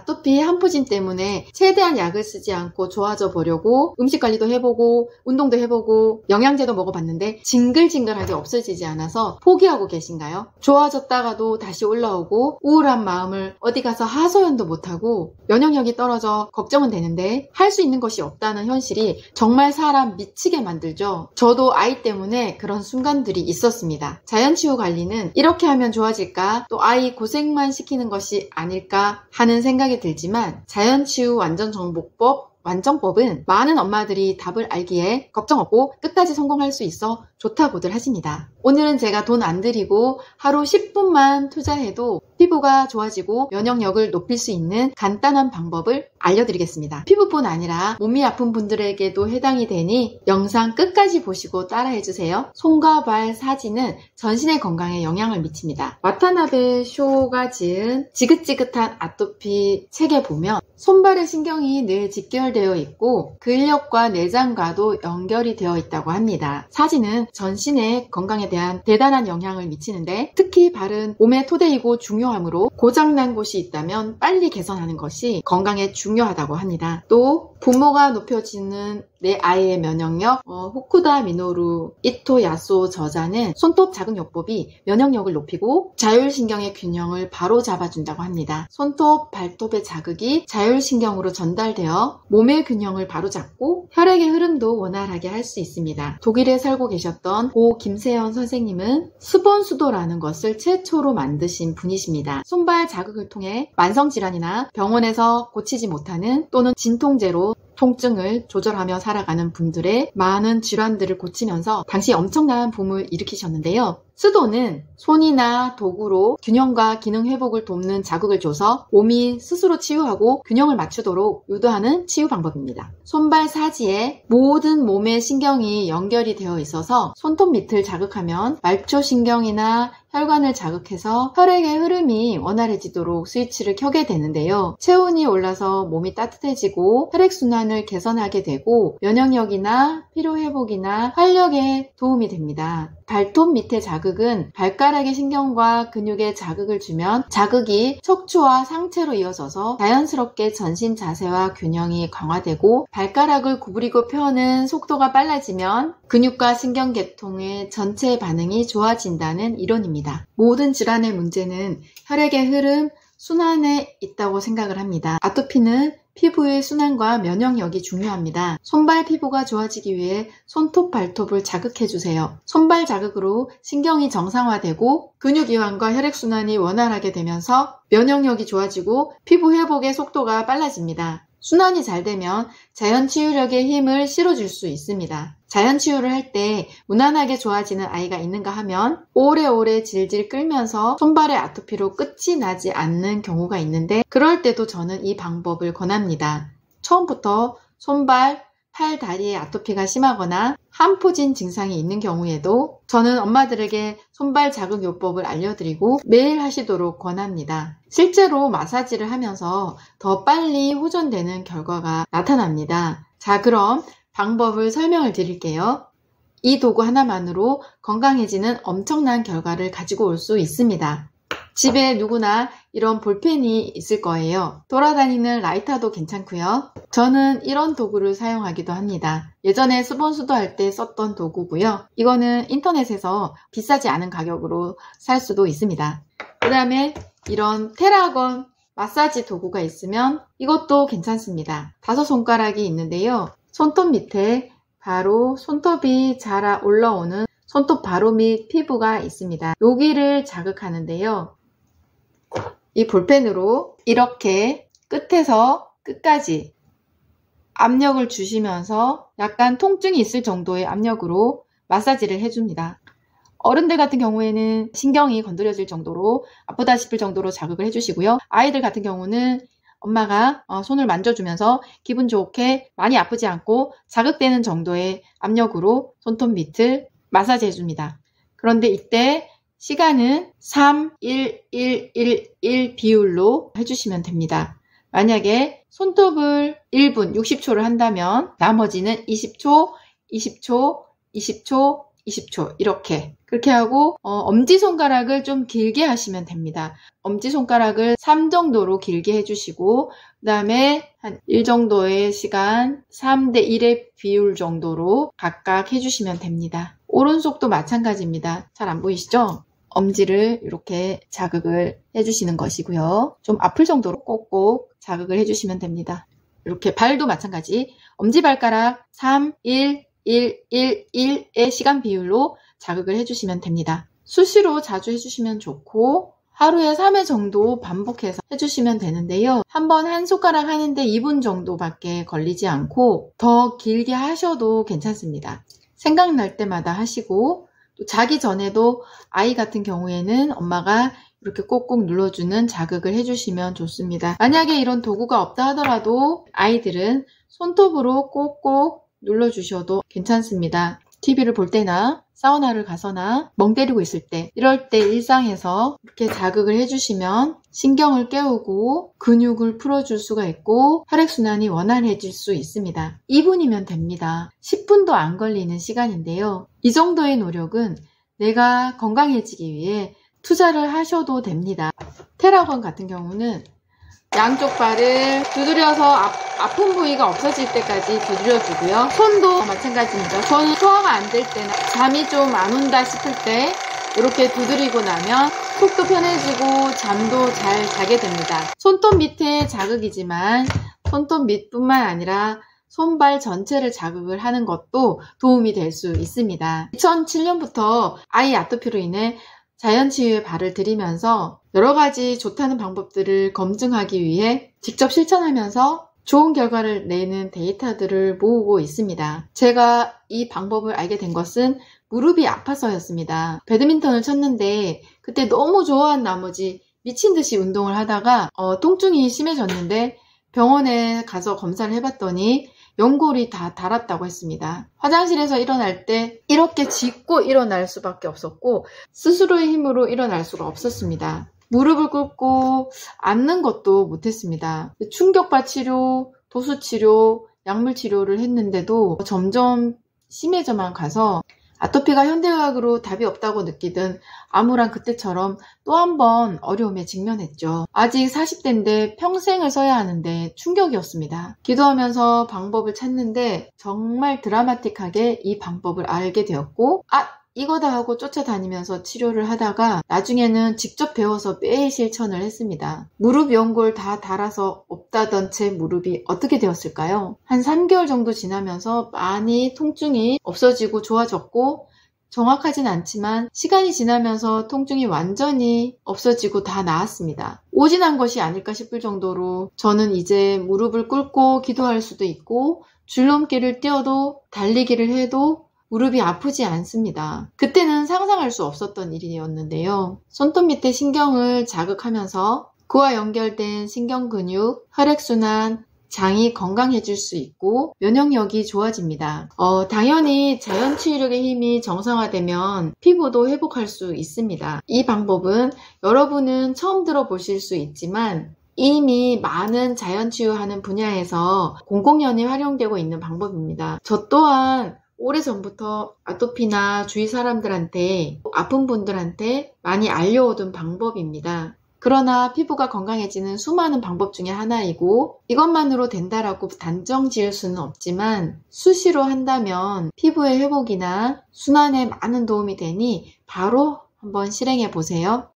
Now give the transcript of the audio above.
아토피 한포진 때문에 최대한 약을 쓰지 않고 좋아져 보려고 음식 관리도 해보고 운동도 해보고 영양제도 먹어봤는데 징글징글하게 없어지지 않아서 포기하고 계신가요? 좋아졌다가도 다시 올라오고 우울한 마음을 어디 가서 하소연도 못하고 면역력이 떨어져 걱정은 되는데 할 수 있는 것이 없다는 현실이 정말 사람 미치게 만들죠. 저도 아이 때문에 그런 순간들이 있었습니다. 자연치유 관리는 이렇게 하면 좋아질까? 또 아이 고생만 시키는 것이 아닐까 하는 생각이 들지만 자연치유 완전법은 많은 엄마들이 답을 알기에 걱정 없고 끝까지 성공할 수 있어 좋다고들 하십니다. 오늘은 제가 돈 안 들이고 하루 10분만 투자해도 피부가 좋아지고 면역력을 높일 수 있는 간단한 방법을 알려드리겠습니다. 피부뿐 아니라 몸이 아픈 분들에게도 해당이 되니 영상 끝까지 보시고 따라해주세요. 손과 발 사진은 전신의 건강에 영향을 미칩니다. 와타나베 쇼가 지은 지긋지긋한 아토피 책에 보면 손발의 신경이 늘 직결되어 있고 근력과 내장과도 연결이 되어 있다고 합니다. 사진은 전신의 건강에 대한 대단한 영향을 미치는데 특히 발은 몸의 토대이고 중요하므로 고장난 곳이 있다면 빨리 개선하는 것이 건강에 중요하다고 합니다. 또 부모가 높여지는 내 아이의 면역력, 후쿠다 미노루 이토 야소 저자는 손톱 자극요법이 면역력을 높이고 자율신경의 균형을 바로 잡아준다고 합니다. 손톱, 발톱의 자극이 자율신경으로 전달되어 몸의 균형을 바로잡고 혈액의 흐름도 원활하게 할 수 있습니다. 독일에 살고 계셨던 고 김세연 선생님은 스본수도라는 것을 최초로 만드신 분이십니다. 손발 자극을 통해 만성질환이나 병원에서 고치지 못하는 또는 진통제로 통증을 조절하며 살아가는 분들의 많은 질환들을 고치면서 당시 엄청난 붐을 일으키셨는데요. 스도는 손이나 도구로 균형과 기능 회복을 돕는 자극을 줘서 몸이 스스로 치유하고 균형을 맞추도록 유도하는 치유 방법입니다. 손발 사지에 모든 몸의 신경이 연결이 되어 있어서 손톱 밑을 자극하면 말초신경이나 혈관을 자극해서 혈액의 흐름이 원활해지도록 스위치를 켜게 되는데요. 체온이 올라서 몸이 따뜻해지고 혈액순환을 개선하게 되고 면역력이나 피로회복이나 활력에 도움이 됩니다. 발톱 밑의 자극은 발가락의 신경과 근육에 자극을 주면 자극이 척추와 상체로 이어져서 자연스럽게 전신 자세와 균형이 강화되고 발가락을 구부리고 펴는 속도가 빨라지면 근육과 신경계통의 전체 반응이 좋아진다는 이론입니다. 모든 질환의 문제는 혈액의 흐름, 순환에 있다고 생각을 합니다. 아토피는 피부의 순환과 면역력이 중요합니다. 손발 피부가 좋아지기 위해 손톱, 발톱을 자극해주세요. 손발 자극으로 신경이 정상화되고 근육 이완과 혈액순환이 원활하게 되면서 면역력이 좋아지고 피부 회복의 속도가 빨라집니다. 순환이 잘 되면 자연치유력의 힘을 실어줄 수 있습니다. 자연치유를 할 때 무난하게 좋아지는 아이가 있는가 하면 오래오래 질질 끌면서 손발의 아토피로 끝이 나지 않는 경우가 있는데 그럴 때도 저는 이 방법을 권합니다. 처음부터 손발, 팔, 다리에 아토피가 심하거나 한포진 증상이 있는 경우에도 저는 엄마들에게 손발 자극요법을 알려드리고 매일 하시도록 권합니다. 실제로 마사지를 하면서 더 빨리 호전되는 결과가 나타납니다. 자, 그럼 방법을 설명을 드릴게요. 이 도구 하나만으로 건강해지는 엄청난 결과를 가지고 올 수 있습니다. 집에 누구나 이런 볼펜이 있을 거예요. 돌아다니는 라이터도 괜찮고요. 저는 이런 도구를 사용하기도 합니다. 예전에 스본수도 할 때 썼던 도구고요. 이거는 인터넷에서 비싸지 않은 가격으로 살 수도 있습니다. 그 다음에 이런 테라건 마사지 도구가 있으면 이것도 괜찮습니다. 5손가락이 있는데요. 손톱 밑에 바로 손톱이 자라 올라오는 손톱 바로 밑 피부가 있습니다. 여기를 자극하는데요. 이 볼펜으로 이렇게 끝에서 끝까지 압력을 주시면서 약간 통증이 있을 정도의 압력으로 마사지를 해줍니다. 어른들 같은 경우에는 신경이 건드려질 정도로 아프다 싶을 정도로 자극을 해주시고요. 아이들 같은 경우는 엄마가 손을 만져주면서 기분 좋게 많이 아프지 않고 자극되는 정도의 압력으로 손톱 밑을 마사지 해줍니다. 그런데 이때 시간은 3, 1, 1, 1, 1 비율로 해주시면 됩니다. 만약에 손톱을 1분 60초를 한다면 나머지는 20초, 20초, 20초, 20초 이렇게 그렇게 하고 엄지손가락을 좀 길게 하시면 됩니다. 엄지손가락을 3 정도로 길게 해주시고 그 다음에 한 1 정도의 시간 3대 1의 비율 정도로 각각 해주시면 됩니다. 오른손도 마찬가지입니다. 잘 안 보이시죠? 엄지를 이렇게 자극을 해주시는 것이고요. 좀 아플 정도로 꼭꼭 자극을 해주시면 됩니다. 이렇게 발도 마찬가지 엄지발가락 3, 1, 1, 1, 1의 시간 비율로 자극을 해주시면 됩니다. 수시로 자주 해주시면 좋고 하루에 3회 정도 반복해서 해주시면 되는데요. 한번 한 손가락 하는데 2분 정도밖에 걸리지 않고 더 길게 하셔도 괜찮습니다. 생각날 때마다 하시고 또 자기 전에도 아이 같은 경우에는 엄마가 이렇게 꼭꼭 눌러주는 자극을 해주시면 좋습니다. 만약에 이런 도구가 없다 하더라도 아이들은 손톱으로 꼭꼭 눌러주셔도 괜찮습니다. TV를 볼 때나 사우나를 가서나 멍 때리고 있을 때 이럴 때 일상에서 이렇게 자극을 해주시면 신경을 깨우고 근육을 풀어줄 수가 있고 혈액순환이 원활해질 수 있습니다. 2분이면 됩니다. 10분도 안 걸리는 시간인데요. 이 정도의 노력은 내가 건강해지기 위해 투자를 하셔도 됩니다. 테라건 같은 경우는 양쪽 발을 두드려서 아픈 부위가 없어질 때까지 두드려주고요. 손도 마찬가지입니다. 손 소화가 안 될 때나 잠이 좀 안 온다 싶을 때 이렇게 두드리고 나면 속도 편해지고 잠도 잘 자게 됩니다. 손톱 밑에 자극이지만 손톱 밑뿐만 아니라 손발 전체를 자극을 하는 것도 도움이 될 수 있습니다. 2007년부터 아이 아토피로 인해 자연치유에 발을 들이면서 여러 가지 좋다는 방법들을 검증하기 위해 직접 실천하면서 좋은 결과를 내는 데이터들을 모으고 있습니다. 제가 이 방법을 알게 된 것은 무릎이 아파서였습니다. 배드민턴을 쳤는데 그때 너무 좋아한 나머지 미친 듯이 운동을 하다가 통증이 심해졌는데 병원에 가서 검사를 해봤더니 연골이 다 닳았다고 했습니다. 화장실에서 일어날 때 이렇게 짚고 일어날 수밖에 없었고 스스로의 힘으로 일어날 수가 없었습니다. 무릎을 꿇고 앉는 것도 못했습니다. 충격파 치료, 도수 치료, 약물 치료를 했는데도 점점 심해져만 가서 아토피가 현대의학으로 답이 없다고 느끼던 암울한 그때처럼 또 한 번 어려움에 직면했죠. 아직 40대인데 평생을 써야 하는데 충격이었습니다. 기도하면서 방법을 찾는데 정말 드라마틱하게 이 방법을 알게 되었고 이거다 하고 쫓아다니면서 치료를 하다가 나중에는 직접 배워서 매일 실천을 했습니다. 무릎 연골 다 닳아서 없다던 제 무릎이 어떻게 되었을까요? 한 3개월 정도 지나면서 많이 통증이 없어지고 좋아졌고 정확하진 않지만 시간이 지나면서 통증이 완전히 없어지고 다 나았습니다. 오진한 것이 아닐까 싶을 정도로 저는 이제 무릎을 꿇고 기도할 수도 있고 줄넘기를 뛰어도 달리기를 해도 무릎이 아프지 않습니다. 그때는 상상할 수 없었던 일이었는데요. 손톱 밑에 신경을 자극하면서 그와 연결된 신경근육, 혈액순환, 장이 건강해질 수 있고 면역력이 좋아집니다. 당연히 자연치유력의 힘이 정상화되면 피부도 회복할 수 있습니다. 이 방법은 여러분은 처음 들어보실 수 있지만 이미 많은 자연치유하는 분야에서 공공연히 활용되고 있는 방법입니다. 저 또한 오래전부터 아토피나 주위 사람들한테 아픈 분들한테 많이 알려오던 방법입니다. 그러나 피부가 건강해지는 수많은 방법 중에 하나이고 이것만으로 된다라고 단정 지을 수는 없지만 수시로 한다면 피부의 회복이나 순환에 많은 도움이 되니 바로 한번 실행해 보세요.